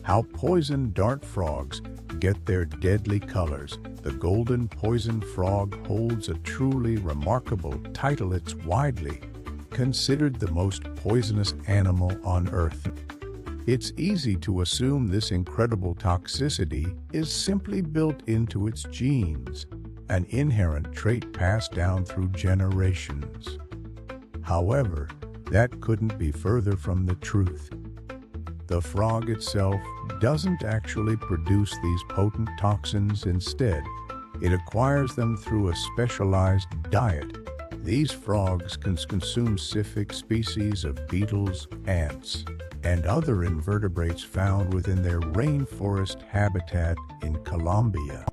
How poison dart frogs get their deadly colors. The golden poison frog holds a truly remarkable title. It's widely considered the most poisonous animal on Earth. It's easy to assume this incredible toxicity is simply built into its genes, an inherent trait passed down through generations. However, that couldn't be further from the truth. The frog itself doesn't actually produce these potent toxins. Instead, it acquires them through a specialized diet. These frogs can consume specific species of beetles, ants, and other invertebrates found within their rainforest habitat in Colombia.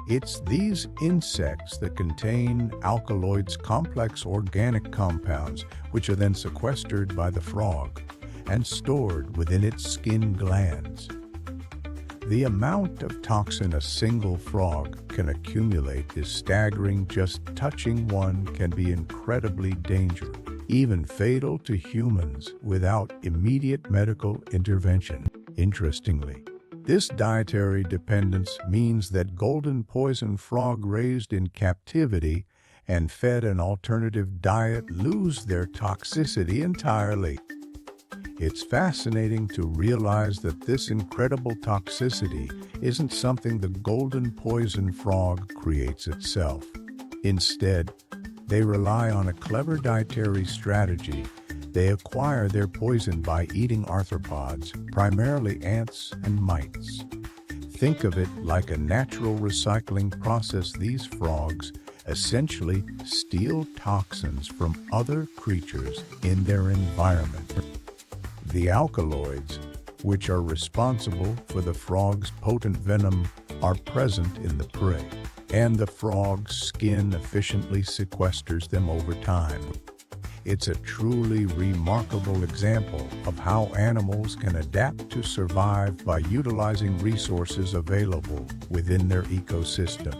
It's these insects that contain alkaloids, complex organic compounds, which are then sequestered by the frog and stored within its skin glands. The amount of toxin a single frog can accumulate is staggering. Just touching one can be incredibly dangerous, even fatal to humans, without immediate medical intervention. Interestingly, this dietary dependence means that golden poison frog raised in captivity and fed an alternative diet lose their toxicity entirely. It's fascinating to realize that this incredible toxicity isn't something the golden poison frog creates itself. Instead, they rely on a clever dietary strategy. They acquire their poison by eating arthropods, primarily ants and mites. Think of it like a natural recycling process. These frogs essentially steal toxins from other creatures in their environment. The alkaloids, which are responsible for the frog's potent venom, are present in the prey, and the frog's skin efficiently sequesters them over time. It's a truly remarkable example of how animals can adapt to survive by utilizing resources available within their ecosystem.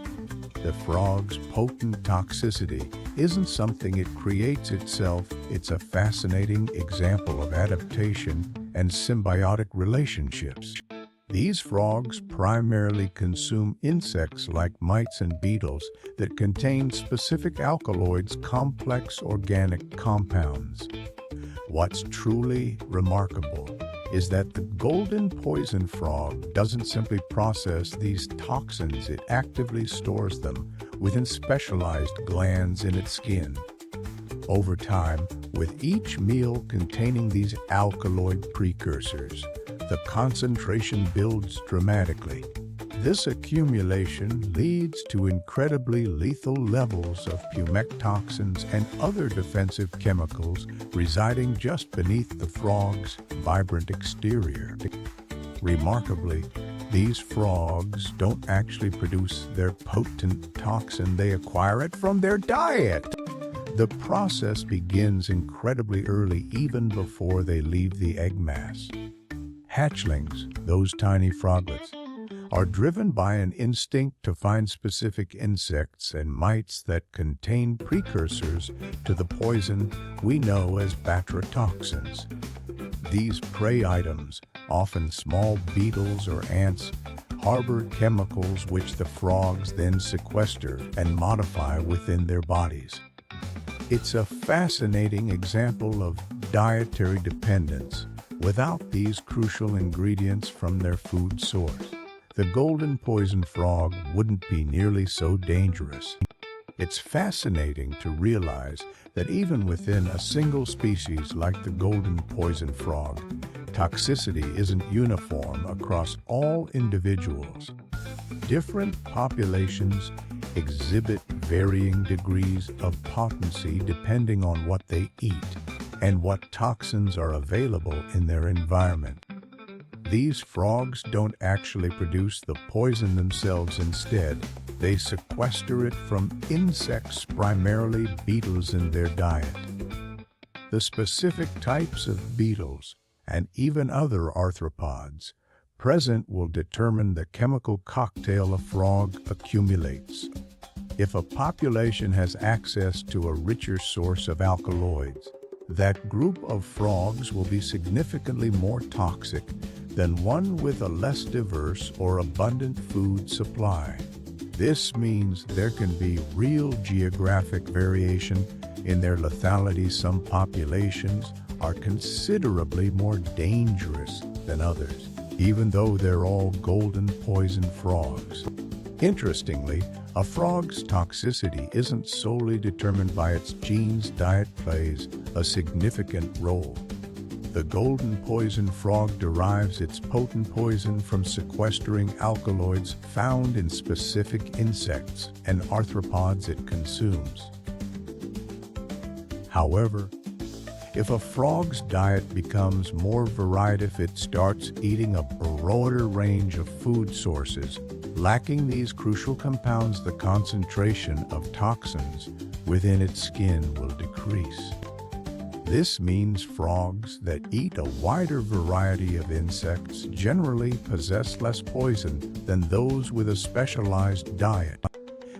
The frog's potent toxicity isn't something it creates itself. It's a fascinating example of adaptation and symbiotic relationships. These frogs primarily consume insects like mites and beetles that contain specific alkaloids, complex organic compounds. What's truly remarkable is that the golden poison frog doesn't simply process these toxins, it actively stores them within specialized glands in its skin. Over time, with each meal containing these alkaloid precursors, the concentration builds dramatically. This accumulation leads to incredibly lethal levels of toxins and other defensive chemicals residing just beneath the frog's vibrant exterior. Remarkably, these frogs don't actually produce their potent toxin, they acquire it from their diet. The process begins incredibly early, even before they leave the egg mass. Hatchlings, those tiny froglets, are driven by an instinct to find specific insects and mites that contain precursors to the poison we know as batratoxins. These prey items, often small beetles or ants, harbor chemicals which the frogs then sequester and modify within their bodies. It's a fascinating example of dietary dependence. Without these crucial ingredients from their food source, the golden poison frog wouldn't be nearly so dangerous. It's fascinating to realize that even within a single species like the golden poison frog, toxicity isn't uniform across all individuals. Different populations exhibit varying degrees of potency depending on what they eat and what toxins are available in their environment. These frogs don't actually produce the poison themselves. Instead, they sequester it from insects, primarily beetles, in their diet. The specific types of beetles and even other arthropods present will determine the chemical cocktail a frog accumulates. If a population has access to a richer source of alkaloids, that group of frogs will be significantly more toxic than one with a less diverse or abundant food supply. This means there can be real geographic variation in their lethality. Some populations are considerably more dangerous than others, even though they're all golden poison frogs. Interestingly, a frog's toxicity isn't solely determined by its genes. Diet plays a significant role. The golden poison frog derives its potent poison from sequestering alkaloids found in specific insects and arthropods it consumes. However, if a frog's diet becomes more varied, if it starts eating a broader range of food sources, lacking these crucial compounds, the concentration of toxins within its skin will decrease. This means frogs that eat a wider variety of insects generally possess less poison than those with a specialized diet.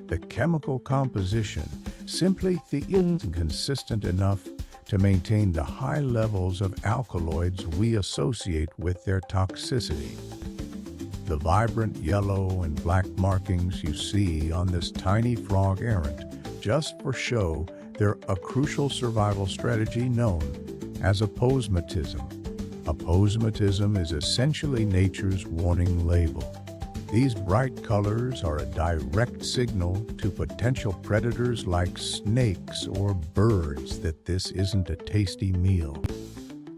The chemical composition simply isn't consistent enough to maintain the high levels of alkaloids we associate with their toxicity. The vibrant yellow and black markings you see on this tiny frog aren't just for show. They're a crucial survival strategy known as aposematism. Aposematism is essentially nature's warning label. These bright colors are a direct signal to potential predators like snakes or birds that this isn't a tasty meal.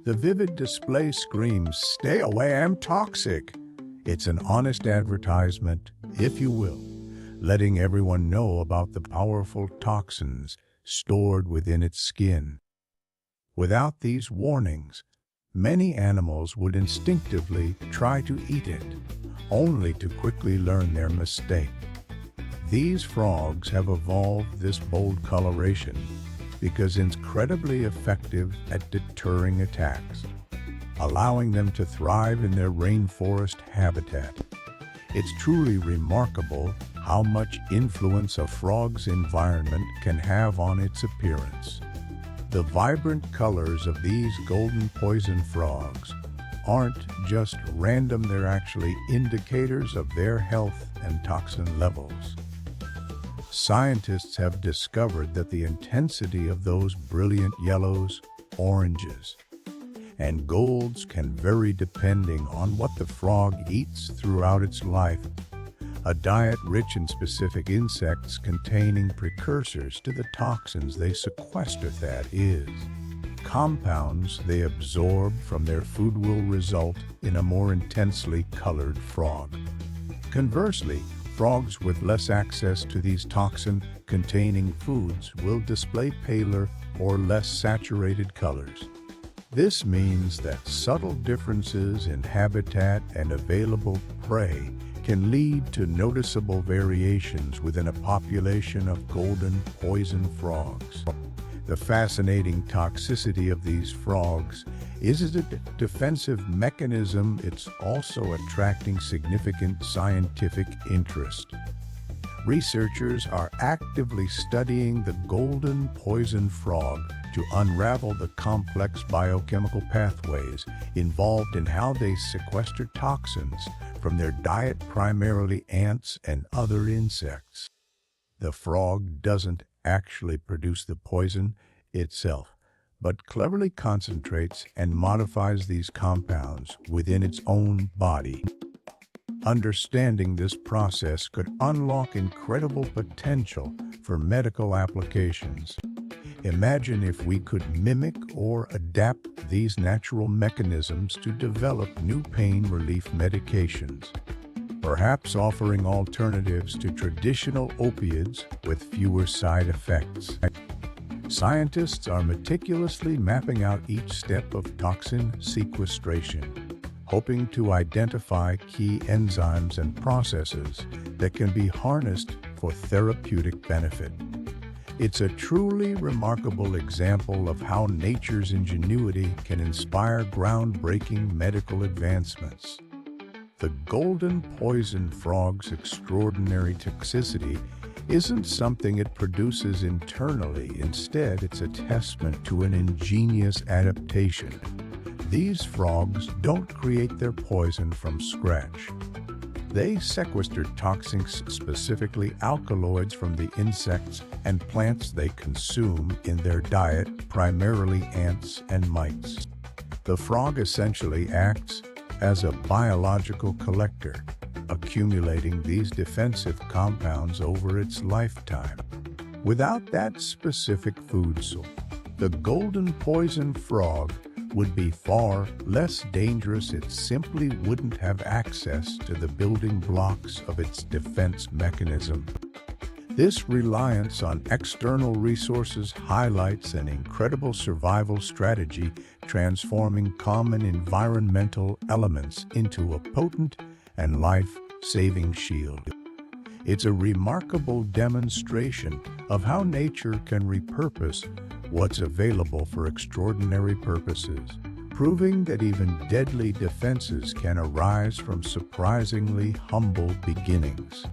The vivid display screams, "Stay away, I'm toxic." It's an honest advertisement, if you will, letting everyone know about the powerful toxins stored within its skin. Without these warnings, many animals would instinctively try to eat it, only to quickly learn their mistake. These frogs have evolved this bold coloration because it's incredibly effective at deterring attacks, allowing them to thrive in their rainforest habitat. It's truly remarkable how much influence a frog's environment can have on its appearance. The vibrant colors of these golden poison frogs aren't just random, they're actually indicators of their health and toxin levels. Scientists have discovered that the intensity of those brilliant yellows, oranges, and golds can vary depending on what the frog eats throughout its life. A diet rich in specific insects containing precursors to the toxins they sequester, that is, compounds they absorb from their food, will result in a more intensely colored frog. Conversely, frogs with less access to these toxin-containing foods will display paler or less saturated colors. This means that subtle differences in habitat and available prey can lead to noticeable variations within a population of golden poison frogs. The fascinating toxicity of these frogs is a defensive mechanism. It's also attracting significant scientific interest. Researchers are actively studying the golden poison frog to unravel the complex biochemical pathways involved in how they sequester toxins from their diet, primarily ants and other insects. The frog doesn't actually produce the poison itself, but cleverly concentrates and modifies these compounds within its own body. Understanding this process could unlock incredible potential for medical applications. Imagine if we could mimic or adapt these natural mechanisms to develop new pain relief medications, perhaps offering alternatives to traditional opioids with fewer side effects. Scientists are meticulously mapping out each step of toxin sequestration, hoping to identify key enzymes and processes that can be harnessed for therapeutic benefit. It's a truly remarkable example of how nature's ingenuity can inspire groundbreaking medical advancements. The golden poison frog's extraordinary toxicity isn't something it produces internally. Instead, it's a testament to an ingenious adaptation These frogs don't create their poison from scratch. They sequester toxins, specifically alkaloids, from the insects and plants they consume in their diet, primarily ants and mites. The frog essentially acts as a biological collector, accumulating these defensive compounds over its lifetime. Without that specific food source, the golden poison frog would be far less dangerous. It simply wouldn't have access to the building blocks of its defense mechanism. This reliance on external resources highlights an incredible survival strategy, transforming common environmental elements into a potent and life-saving shield. It's a remarkable demonstration of how nature can repurpose what's available for extraordinary purposes, proving that even deadly defenses can arise from surprisingly humble beginnings.